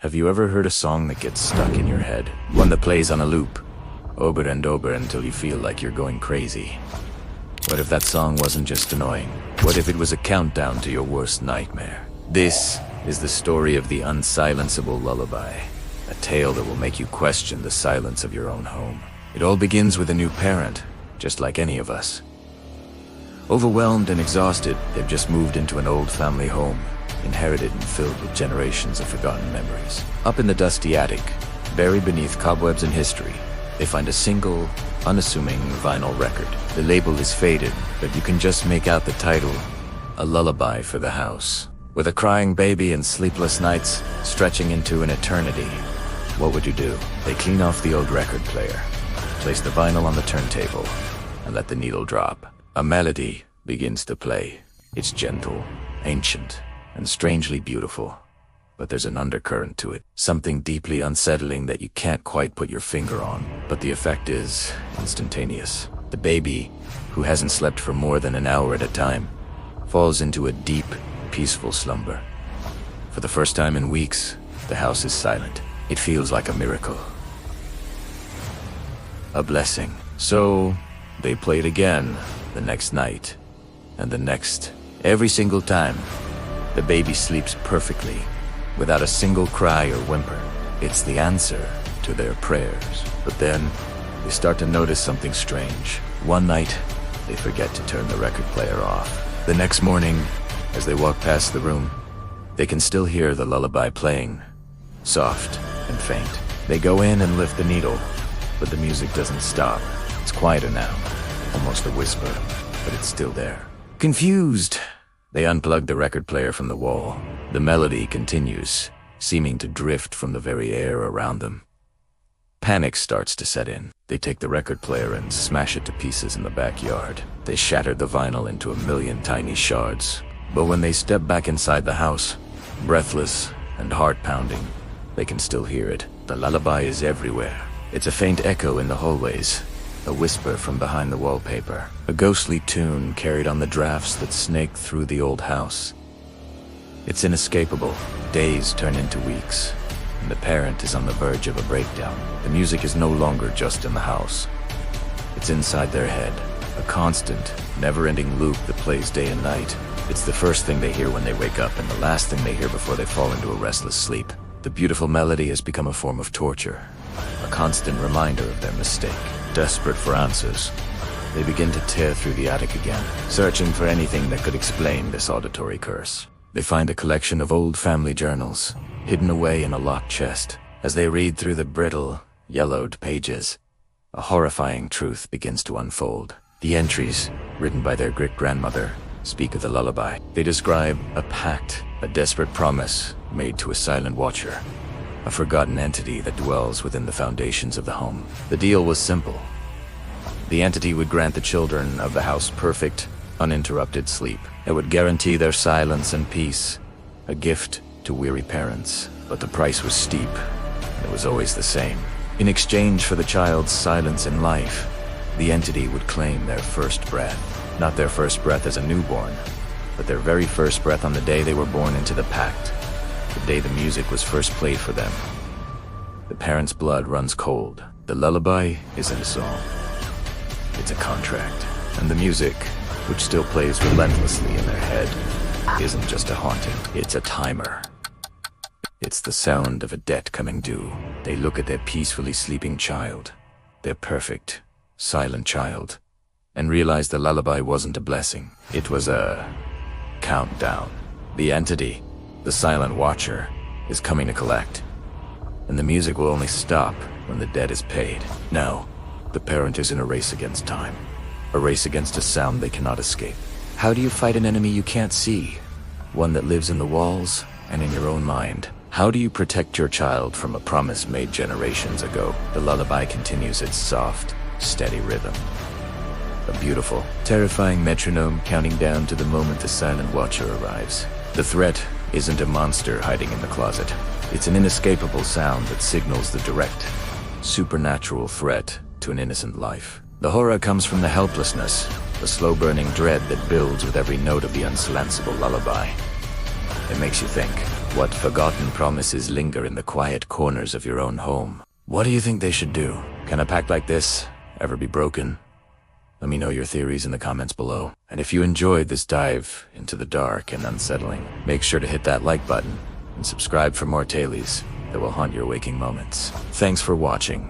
Have you ever heard a song that gets stuck in your head? One that plays on a loop, over and over until you feel like you're going crazy. What if that song wasn't just annoying? What if it was a countdown to your worst nightmare? This is the story of the Unsilenceable Lullaby, a tale that will make you question the silence of your own home. It all begins with a new parent, just like any of us. Overwhelmed and exhausted, they've just moved into an old family home, inherited and filled with generations of forgotten memories. Up in the dusty attic, buried beneath cobwebs and history, they find a single, unassuming vinyl record. The label is faded, but you can just make out the title, A Lullaby for the House. With a crying baby and sleepless nights stretching into an eternity, what would you do? They clean off the old record player, place the vinyl on the turntable, and let the needle drop. A melody begins to play. It's gentle, ancient, and strangely beautiful. But there's an undercurrent to it, something deeply unsettling that you can't quite put your finger on. But the effect is instantaneous. The baby, who hasn't slept for more than an hour at a time, falls into a deep, peaceful slumber. For the first time in weeks, the house is silent. It feels like a miracle. A blessing. So, they play it again, the next night, and the next. Every single time, the baby sleeps perfectly, without a single cry or whimper. It's the answer to their prayers. But then, they start to notice something strange. One night, they forget to turn the record player off. The next morning, as they walk past the room, they can still hear the lullaby playing, soft and faint. They go in and lift the needle, but the music doesn't stop. It's quieter now, almost a whisper, but it's still there. Confused, they unplug the record player from the wall. The melody continues, seeming to drift from the very air around them. Panic starts to set in. They take the record player and smash it to pieces in the backyard. They shatter the vinyl into a million tiny shards. But when they step back inside the house, breathless and heart-pounding, they can still hear it. The lullaby is everywhere. It's a faint echo in the hallways, a whisper from behind the wallpaper, a ghostly tune carried on the drafts that snake through the old house. It's inescapable. Days turn into weeks, and the parent is on the verge of a breakdown. The music is no longer just in the house. It's inside their head, a constant, never-ending loop that plays day and night. It's the first thing they hear when they wake up and the last thing they hear before they fall into a restless sleep. The beautiful melody has become a form of torture, a constant reminder of their mistake. Desperate for answers, they begin to tear through the attic again, searching for anything that could explain this auditory curse. They find a collection of old family journals, hidden away in a locked chest. As they read through the brittle, yellowed pages, a horrifying truth begins to unfold. The entries, written by their great-grandmother, speak of the lullaby. They describe a pact, a desperate promise made to a silent watcher, a forgotten entity that dwells within the foundations of the home. The deal was simple. The entity would grant the children of the house perfect, uninterrupted sleep. It would guarantee their silence and peace, a gift to weary parents. But the price was steep, and it was always the same. In exchange for the child's silence in life, the entity would claim their first breath. Not their first breath as a newborn, but their very first breath on the day they were born into the pact, the day the music was first played for them. The parents' blood runs cold. The lullaby isn't a song. It's a contract. And the music, which still plays relentlessly in their head, isn't just a haunting. It's a timer. It's the sound of a debt coming due. They look at their peacefully sleeping child, their perfect, silent child, and realize the lullaby wasn't a blessing. It was a countdown. The entity, the silent watcher, is coming to collect. And the music will only stop when the debt is paid. Now, the parent is in a race against time. A race against a sound they cannot escape. How do you fight an enemy you can't see? One that lives in the walls and in your own mind. How do you protect your child from a promise made generations ago? The lullaby continues its soft, steady rhythm. A beautiful, terrifying metronome counting down to the moment the silent watcher arrives. The threat isn't a monster hiding in the closet. It's an inescapable sound that signals the direct, supernatural threat to an innocent life. The horror comes from the helplessness, the slow-burning dread that builds with every note of the unsilenceable lullaby. It makes you think. What forgotten promises linger in the quiet corners of your own home? What do you think they should do? Can a pact like this ever be broken? Let me know your theories in the comments below. And if you enjoyed this dive into the dark and unsettling, make sure to hit that like button and subscribe for more tales that will haunt your waking moments. Thanks for watching.